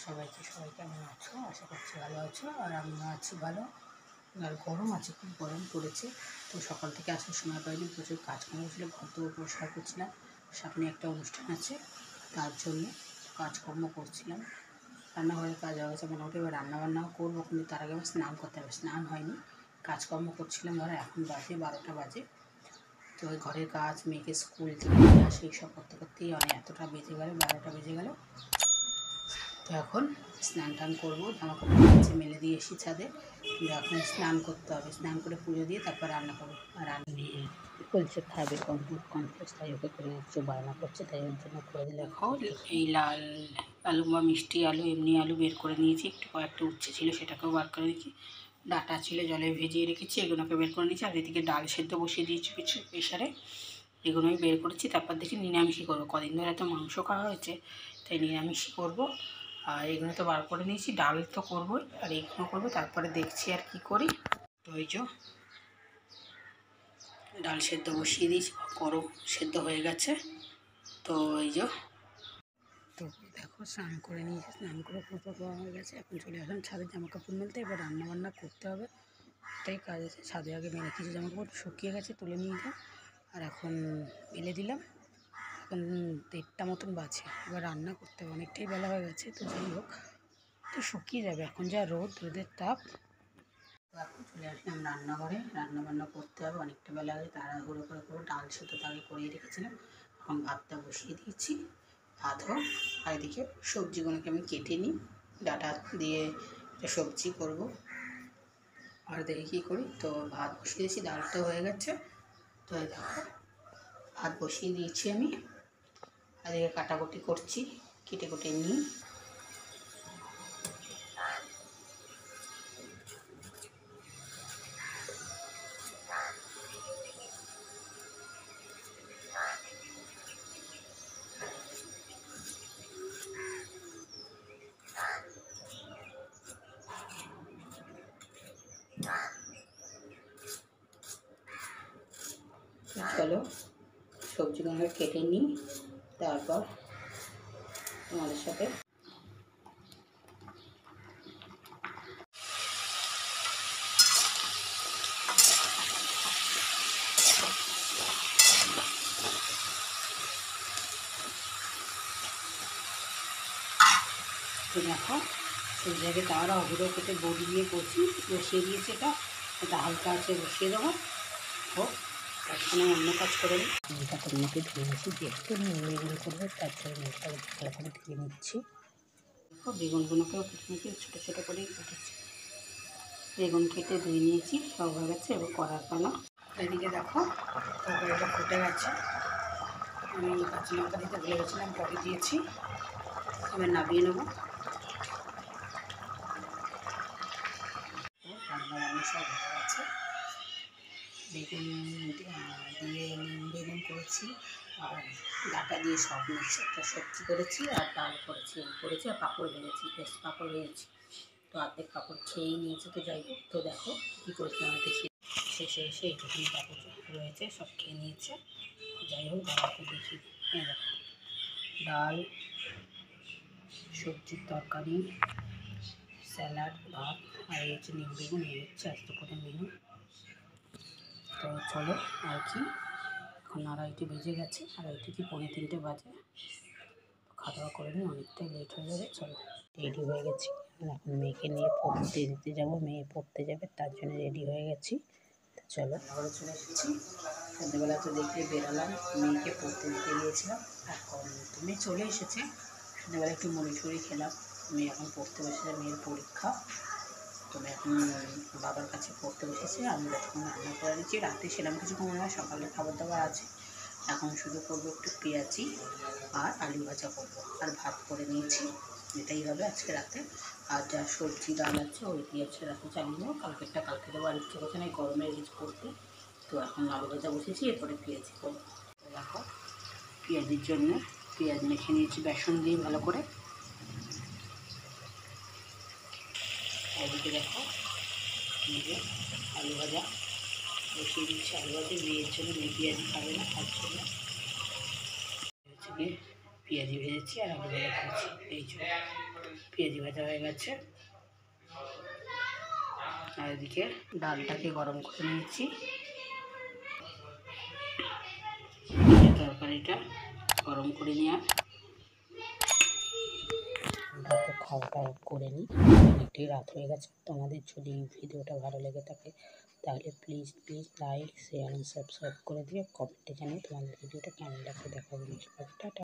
সবাই কেমন আছো? আশা করছি ভালো আছো। আর আমিও আছি ভালো। আর গরম আছে, খুব গরম পড়েছে। তো সকাল থেকে আসার সময় পাইনি, প্রচুর কাজকর্ম ছিল, ঘর দৌড় পরিষ্কার করছিলাম। সামনে একটা অনুষ্ঠান আছে, তার জন্য কাজকর্ম করছিলাম। রান্নাঘরের কাজ হয়ে গেছে মোটামুটি, এবার রান্নাবান্নাও করবো, কিন্তু তার আগে আমার স্নান করতে হবে। স্নান হয়নি, কাজকর্ম করছিলাম। ধরো এখন বাজে 12টা বাজে। তো ওই ঘরের কাজ, মেয়েকে স্কুল থেকে নিয়ে আসে, এইসব করতে করতেই এতটা বেজে গেল, 12টা বেজে গেল। তো এখন স্নান টান করবো, জামা কাপড় নিচে মেলে দিয়ে এসি ছাদে। কিন্তু এখন স্নান করতে হবে, স্নান করে পুজো দিয়ে তারপর রান্না করবো। আর রান্না নিয়ে বলছে খাবে কনফ্লেক্স, তাই ওকে করে দিচ্ছে, বায়না করছে, তাই ওর জন্য করে দিলে খাও। এই লাল আলু বা মিষ্টি আলু, এমনি আলু বের করে নিয়েছি, একটু কয়েকটা উচ্ছে ছিল সেটাকেও বার করে দিয়েছি, ডাটা ছিল জলে ভিজিয়ে রেখেছি, এগুলোকে বের করে নিয়েছি। আর এদিকে ডাল সেদ্ধ বসিয়ে দিয়েছি প্রেশারে, এগুলোই বের করেছি। তারপর দেখি নিরামিষই করবো, কদিন ধরে তো মাংস খাওয়া হয়েছে, তাই নিরামিষই করবো। আর এগুলো তো বার করে নিয়েছি, ডাল তো করবোই, আর এগুলো করবো, তারপরে দেখছি আর কি করি। তো ওই যে ডাল সেদ্ধ বসিয়ে দিয়েছি, গরম সেদ্ধ হয়ে গেছে। তো এই যে তো দেখো স্নান করে নিয়েছি, স্নান করে পুজো দেওয়া হয়ে গেছে। এখন চলে আসলাম ছাদে জামা কাপড় মেলতে, এবার রান্নাবান্না করতে হবে, এটাই কাজ আছে। ছাদে আগে মেলে কিছু জামা কাপড় শুকিয়ে গেছে, তুলে নিয়ে যাও। আর এখন মেলে দিলাম, এখন 1টা মতন বাজে, এবার রান্না করতে হবে, অনেকটাই বেলা হয়ে গেছে। তো যাই হোক, তো শুকিয়ে যাবে, এখন যা রোদের তাপ। তো এখন চলে আসলাম রান্নাঘরে, রান্নাবান্না করতে হবে, অনেকটা বেলা হয়ে তাড়াহুড়ো করে করবো। ডাল সেদ্ধ তো আগে করিয়ে রেখেছিলাম, এখন ভাতটা বসিয়ে দিয়েছি, ভাত হোক। আর এদিকে সবজিগুলোকে আমি কেটে নিই, ডাটা দিয়ে সবজি করব। আর দেখি কী করি। তো ভাত বসিয়ে দিয়েছি, ডালটাও হয়ে গেছে। তো দেখো ভাত বসিয়ে দিয়েছি আমি, আর এদিকে কাটাকুটি করছি, কেটে কুটে নিই। চলো সবজিগুলো কেটে নিই, তারপর তোমাদের সাথে। তো দেখো সেই জায়গায় তারা অভিযোগ কেটে বড়ি দিয়ে বসিয়ে দিয়েছে, এটা হালকা আছে, বসিয়ে দেবো হোক। তারপরে অন্য কাজ করে নিই, মেয়েটাকে মেয়েকে ধুয়ে নিচ্ছি, যেহেতু মেয়েগুলো করবো তার জন্য মেয়েটাকে ভালো করে ধুয়ে নিচ্ছি। দেখো বেগুনগুলোকেও কেটে নিয়েছি, ছোটো ছোটো করেই কেটেছি। বেগুন কেটে ধুয়ে নিয়েছি, সব হয়ে গেছে, এবার করার পালা। এদিকে দেখো তরকারিটা ফুটে গেছে, আমি কাঁচা লঙ্কা দিতে ভুলে গেছিলাম, পরে দিয়েছি। এবার নামিয়ে নেবো। রান্নাবান্না সব হয়ে গেছে, বেগুন দিয়ে বেগুন করেছি, আর ডাটা দিয়ে সব মিক্স একটা সবজি করেছি, আর ডাল করেছি আর পাঁপড় ভেজেছি, বেশ পাঁপড় ভেজেছি। তো অর্ধেক পাঁপড় খেয়েই নিয়েছে। তো যাই হোক, তো দেখো কী করেছি আমার দেখি, শেষে এসে এইটুকুনি পাঁপড় রয়েছে, সব খেয়ে নিয়েছে। যাই হোক দাদাকে দেখি, দেখো ডাল, সবজির তরকারি, স্যালাড, ভাত, আর এই হচ্ছে নিম বেগুন, এই হচ্ছে আজকে করে মেনু। তো চলো আর কি, এখন 2:30 বেজে গেছে, 2:30 কি 2:45 বাজে। খাওয়া দাওয়া করে নিই, অনেকটাই লেট হয়ে যাবে। চলো রেডি হয়ে গেছি, এখন মেয়েকে নিয়ে পড়তে দিতে যাবো, মেয়ে পড়তে যাবে, তার জন্য রেডি হয়ে গেছি। তো চলো ঘরে চলে এসেছি, সন্ধ্যেবেলা তো দেখলে বেরোলাম, মেয়েকে পড়তে দিতে গিয়েছিলাম, এখন মেয়ে চলে এসেছে। সন্ধ্যেবেলা একটু মুড়ি খেলাম, মেয়ে এখন পড়তে বসেছে, মেয়ের পরীক্ষা। তবে এখন বাবার কাছে পড়তে বসেছে, আমি যতক্ষণ রান্না করে নিচ্ছি। রাতে সেরকম কিছু মনে হয়, সকালে খাবার দাবার আছে। এখন শুধু করবো একটু পেঁয়াজি আর আলু ভাজা করবো, আর ভাত করে নিয়েছি, এটাই হবে আজকে রাতে। আর যা সবজি ডাল আছে ওই দিয়ে হচ্ছে রাতে চালিয়ে দেবো, কালকেরটা কালকে দেবো। আর ইচ্ছে করছে না গরমে রিচ করতে। তো এখন আলু ভাজা বসেছি, এরপরে পেঁয়াজি করবো। দেখো পেঁয়াজির জন্য পেঁয়াজ মেখে নিয়েছি বেসন দিয়ে ভালো করে। এদিকে দেখো আলু ভাজা বসিয়ে দিচ্ছি, আলু ভাজা মেয়ের জন্য, মেয়ে পেঁয়াজি খাবে না, তার জন্য হচ্ছে গিয়ে পেঁয়াজি ভেজেছি আর আলু ভাজা করেছি, এই জন্য। পেঁয়াজি ভাজা হয়ে গেছে। আর এদিকে ডালটাকে গরম করে নিয়েছি। তরকারিটা গরম করে নিয়ে খাওয়া দাওয়া করে নিই। অনেকটাই রাত হয়ে গেছে। তোমাদের যদি ভিডিওটা ভালো লেগে থাকে তাহলে প্লিজ লাইক, শেয়ার, সাবস্ক্রাইব করে দিয়ে কমেন্টে জানিয়ে তোমাদের ভিডিওটা কেমন লাগছে। দেখা হবে নেক্সট টাটা।